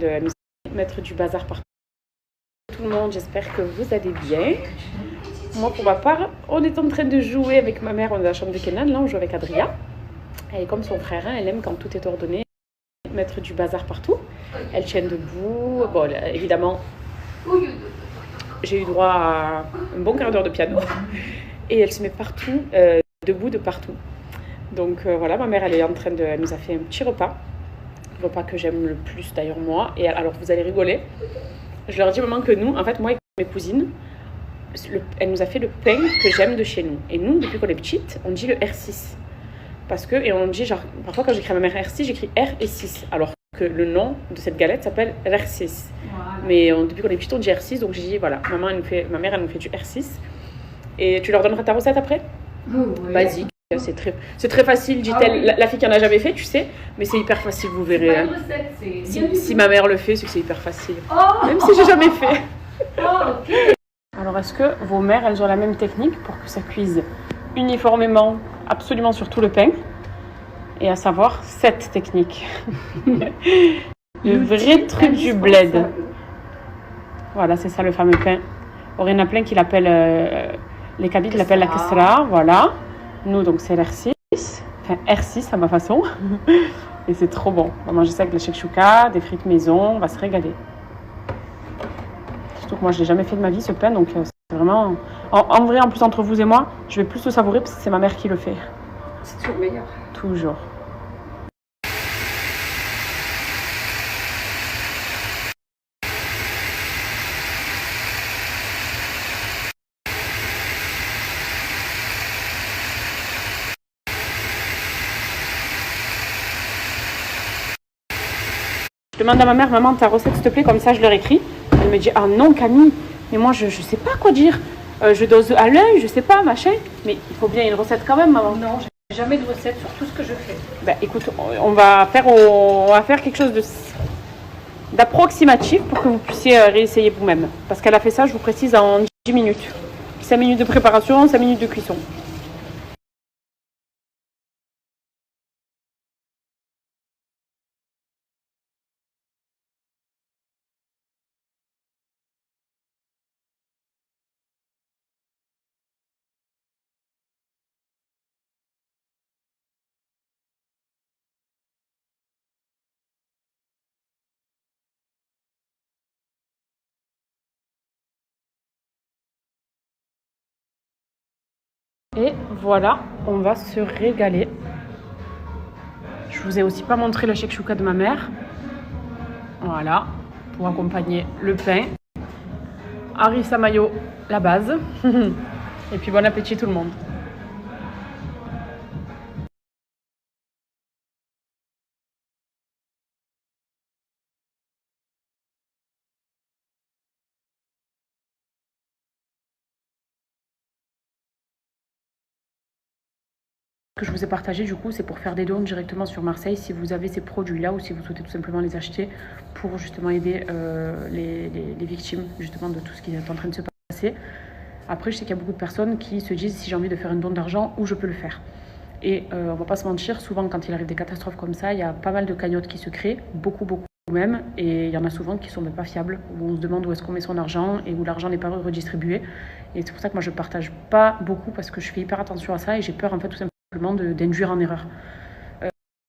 de nous mettre du bazar partout. Tout le monde, j'espère que vous allez bien. Moi, pour ma part, on est en train de jouer avec ma mère dans la chambre de Kenan. Là, on joue avec Adria. Elle est comme son frère, hein, elle aime quand tout est ordonné, mettre du bazar partout. Elle tient debout. Bon, évidemment, j'ai eu droit à un bon quart d'heure de piano. Et elle se met partout, debout de partout. Donc voilà, ma mère, elle nous a fait un petit repas. Le repas que j'aime le plus d'ailleurs moi. Et alors, vous allez rigoler. Je leur dis maman que nous, en fait, moi et mes cousines, elle nous a fait le pain que j'aime de chez nous. Et nous, depuis qu'on est petite, on dit le R6. Parce que, et on dit genre, parfois quand j'écris à ma mère R6, j'écris R et 6. Alors que le nom de cette galette s'appelle R6. Voilà. Mais depuis qu'on est petite, on dit R6. Donc j'ai dit, voilà, ma mère, elle nous fait du R6. Et tu leur donneras ta recette après ? Oui. Basique. C'est très facile, dit-elle. Ah oui. La fille qui en a jamais fait, tu sais, mais c'est hyper facile, vous verrez. C'est pas une recette, si ma mère le fait, c'est que c'est hyper facile. Oh, même si j'ai jamais fait. Oh, okay. Alors, est-ce que vos mères, elles ont la même technique pour que ça cuise uniformément, absolument sur tout le pain ? Et à savoir, cette technique. Le vrai truc du bled. Voilà, c'est ça le fameux pain. Or, il y en a plein qui l'appellent, les Kabyles l'appellent la Kesra, voilà. Nous, donc, c'est l'R6. Enfin, R6 à ma façon. Et c'est trop bon. On va manger ça avec de la shakshuka, des frites maison, on va se régaler. Surtout que moi, je ne l'ai jamais fait de ma vie, ce pain. Donc, c'est vraiment... En vrai, en plus, entre vous et moi, je vais plus le savourer parce que c'est ma mère qui le fait. C'est toujours meilleur. Toujours. Je demande à ma mère, maman, ta recette s'il te plaît, comme ça je leur écris. Elle me dit, ah non Camille, mais moi je sais pas quoi dire. Je dose à l'œil, je sais pas, machin. Mais il faut bien une recette quand même, maman. Non, j'ai jamais de recette sur tout ce que je fais. Ben écoute, on va faire quelque chose d'approximatif pour que vous puissiez réessayer vous-même. Parce qu'elle a fait ça, je vous précise, en 10 minutes. 5 minutes de préparation, 5 minutes de cuisson. Et voilà, on va se régaler. Je vous ai aussi pas montré le shakshuka de ma mère. Voilà, pour accompagner le pain. Harissa mayo, la base. Et puis bon appétit tout le monde. Que je vous ai partagé du coup, c'est pour faire des dons directement sur Marseille si vous avez ces produits là ou si vous souhaitez tout simplement les acheter pour justement aider les victimes justement de tout ce qui est en train de se passer. Après, je sais qu'il y a beaucoup de personnes qui se disent si j'ai envie de faire un don d'argent, où je peux le faire. Et on va pas se mentir, souvent quand il arrive des catastrophes comme ça, il y a pas mal de cagnottes qui se créent, beaucoup même, et il y en a souvent qui sont même pas fiables, où on se demande où est-ce qu'on met son argent et où l'argent n'est pas redistribué. Et c'est pour ça que moi je partage pas beaucoup parce que je fais hyper attention à ça et j'ai peur en fait tout simplement d'induire en erreur.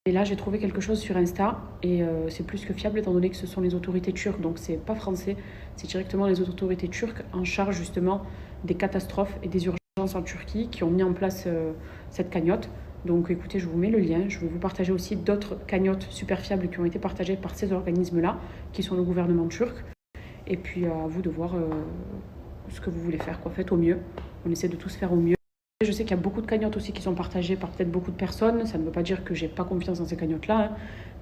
Et là j'ai trouvé quelque chose sur Insta et c'est plus que fiable étant donné que ce sont les autorités turques, donc c'est pas français, c'est directement les autorités turques en charge justement des catastrophes et des urgences en Turquie qui ont mis en place cette cagnotte. Donc écoutez, je vous mets le lien. Je vais vous partager aussi d'autres cagnottes super fiables qui ont été partagées par ces organismes-là, qui sont le gouvernement turc. Et puis à vous de voir ce que vous voulez faire. Faites au mieux. On essaie de tous faire au mieux. Je sais qu'il y a beaucoup de cagnottes aussi qui sont partagées par peut-être beaucoup de personnes. Ça ne veut pas dire que j'ai pas confiance dans ces cagnottes-là, hein,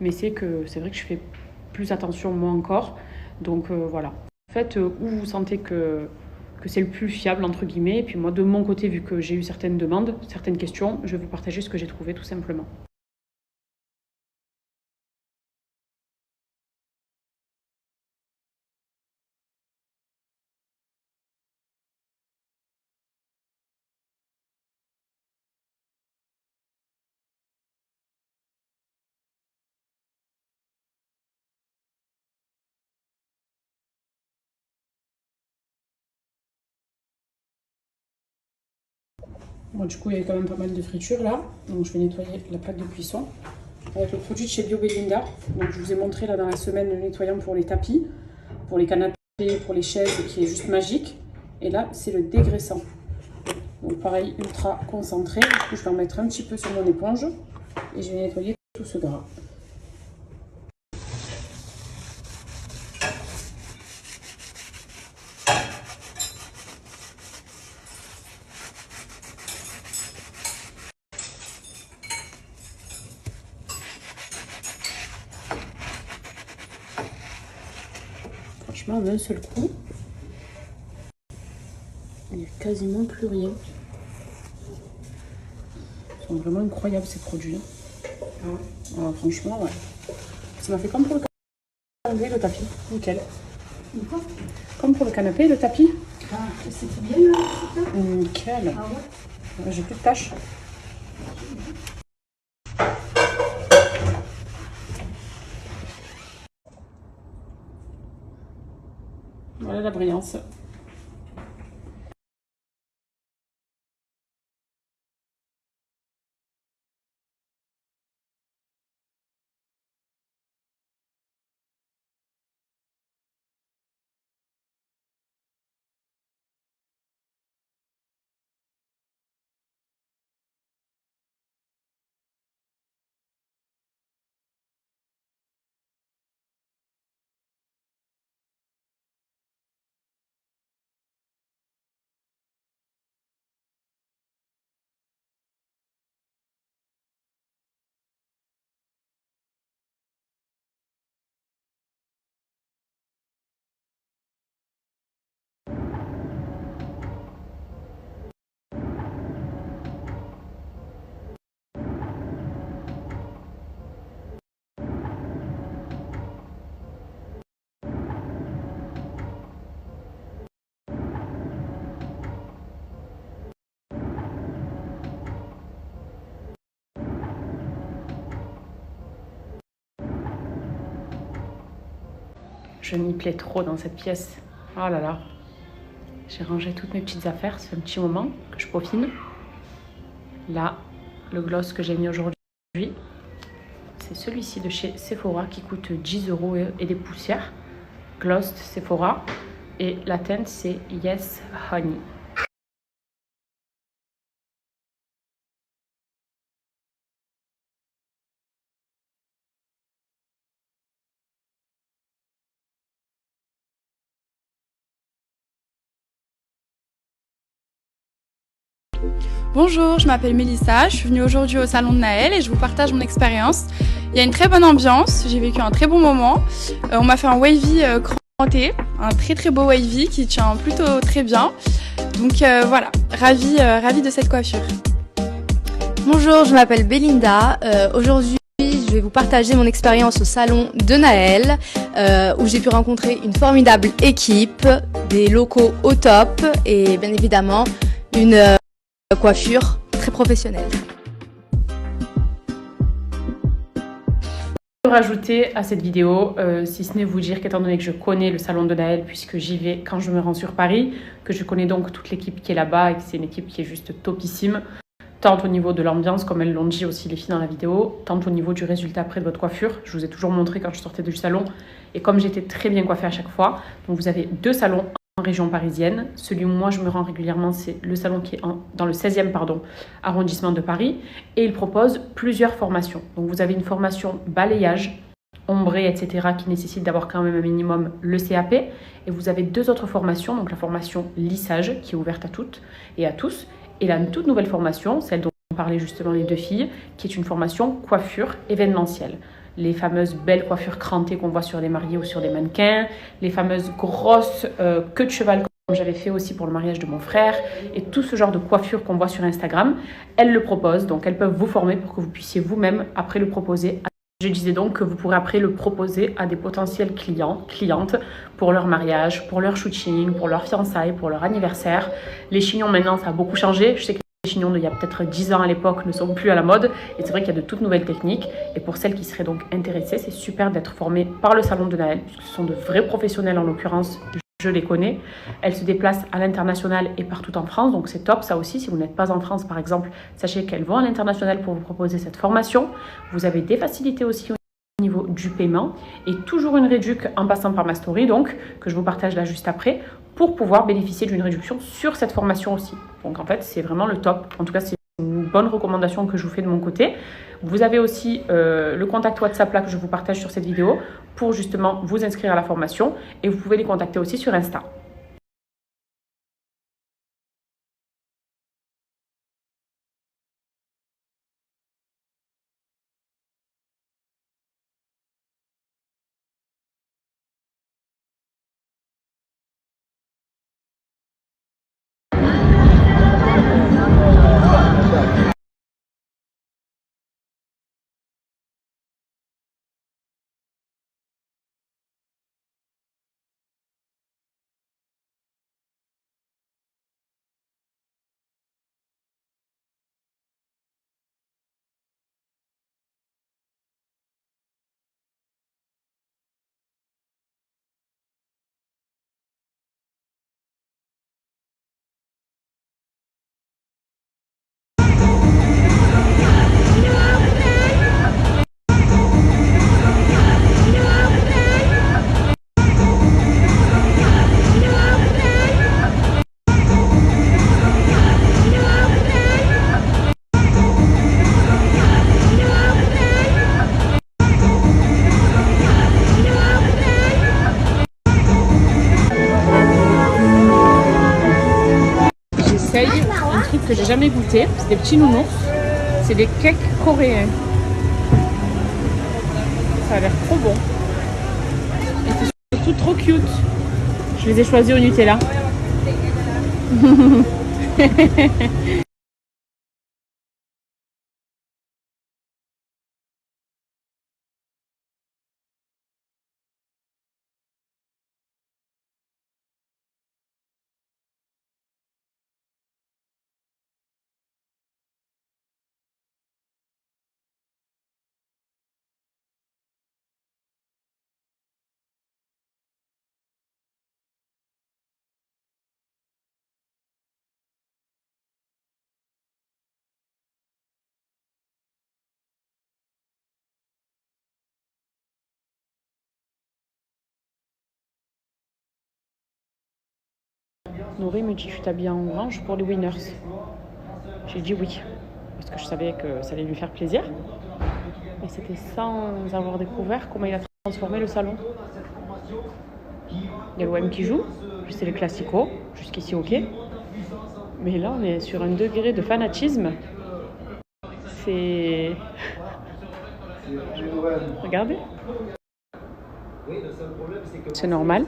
mais c'est vrai que je fais plus attention moi encore. Donc voilà. Faites où vous sentez que c'est le plus fiable, entre guillemets. Et puis moi, de mon côté, vu que j'ai eu certaines demandes, certaines questions, je vais vous partager ce que j'ai trouvé, tout simplement. Bon, du coup, il y a quand même pas mal de friture là. Donc, je vais nettoyer la plaque de cuisson avec le produit de chez Bio Belinda. Donc, je vous ai montré là dans la semaine le nettoyant pour les tapis, pour les canapés, pour les chaises, qui est juste magique. Et là, c'est le dégraissant. Donc, pareil, ultra concentré. Du coup, je vais en mettre un petit peu sur mon éponge et je vais nettoyer tout ce gras. Franchement, en un seul coup, il n'y a quasiment plus rien. Ils sont vraiment incroyables ces produits. Alors, franchement, ouais. Ça m'a fait comme pour le canapé et le tapis. Nickel. Comme pour le canapé et le tapis. Ah, c'était bien là. Nickel. Ah ouais. J'ai plus de tâches. Voilà la brillance. Je m'y plais trop dans cette pièce. Oh là là. J'ai rangé toutes mes petites affaires. C'est un petit moment que je peaufine. Là, le gloss que j'ai mis aujourd'hui, c'est celui-ci de chez Sephora qui coûte 10 € et des poussières. Gloss Sephora. Et la teinte, c'est Yes Honey. Bonjour, je m'appelle Mélissa, je suis venue aujourd'hui au salon de Naël et je vous partage mon expérience. Il y a une très bonne ambiance, j'ai vécu un très bon moment. On m'a fait un wavy cranté, un très beau wavy qui tient plutôt très bien. Donc voilà, ravie de cette coiffure. Bonjour, je m'appelle Belinda. Aujourd'hui, je vais vous partager mon expérience au salon de Naël, où j'ai pu rencontrer une formidable équipe, des locaux au top et bien évidemment une coiffure très professionnelle. Rajouter à cette vidéo, si ce n'est vous dire qu'étant donné que je connais le salon de Naël puisque j'y vais quand je me rends sur Paris, que je connais donc toute l'équipe qui est là-bas et que c'est une équipe qui est juste topissime, tant au niveau de l'ambiance, comme elles l'ont dit aussi les filles dans la vidéo, tant au niveau du résultat après de votre coiffure. Je vous ai toujours montré quand je sortais du salon et comme j'étais très bien coiffée à chaque fois. Donc vous avez 2 salons en région parisienne. Celui où moi je me rends régulièrement, c'est le salon qui est dans le 16e arrondissement de Paris et il propose plusieurs formations. Donc vous avez une formation balayage, ombré, etc. qui nécessite d'avoir quand même un minimum le CAP et vous avez 2 autres formations, donc la formation lissage qui est ouverte à toutes et à tous et la toute nouvelle formation, celle dont parlaient justement les 2 filles, qui est une formation coiffure événementielle. Les fameuses belles coiffures crantées qu'on voit sur des mariés ou sur des mannequins, les fameuses grosses queues de cheval comme j'avais fait aussi pour le mariage de mon frère, et tout ce genre de coiffure qu'on voit sur Instagram, elles le proposent, donc elles peuvent vous former pour que vous puissiez vous-même après le proposer. Je disais donc que vous pourrez après le proposer à des potentiels clients, clientes, pour leur mariage, pour leur shooting, pour leur fiançailles, pour leur anniversaire. Les chignons maintenant ça a beaucoup changé, je sais que les chignons d'il y a peut-être 10 ans à l'époque ne sont plus à la mode et c'est vrai qu'il y a de toutes nouvelles techniques et pour celles qui seraient donc intéressées, c'est super d'être formées par le salon de Naël puisque ce sont de vrais professionnels en l'occurrence je les connais. Elles se déplacent à l'international et partout en France, donc c'est top ça aussi. Si vous n'êtes pas en France par exemple, sachez qu'elles vont à l'international pour vous proposer cette formation. Vous avez des facilités aussi au niveau du paiement et toujours une réduc en passant par ma story, donc que je vous partage là juste après, pour pouvoir bénéficier d'une réduction sur cette formation aussi. Donc en fait c'est vraiment le top, en tout cas c'est une bonne recommandation que je vous fais de mon côté. Vous avez aussi le contact WhatsApp là que je vous partage sur cette vidéo pour justement vous inscrire à la formation et vous pouvez les contacter aussi sur Insta. J'essaye un truc que j'ai jamais goûté, c'est des petits nounours, c'est des cakes coréens. Ça a l'air trop bon. Et c'est surtout trop cute. Je les ai choisis au Nutella. Nourri me dit, tu t'habilles en orange pour les winners. J'ai dit oui, parce que je savais que ça allait lui faire plaisir. Et c'était sans avoir découvert comment il a transformé le salon. Il y a l'OM qui joue, puis c'est les classicos, jusqu'ici ok. Mais là on est sur un degré de fanatisme. C'est... Regardez. C'est normal.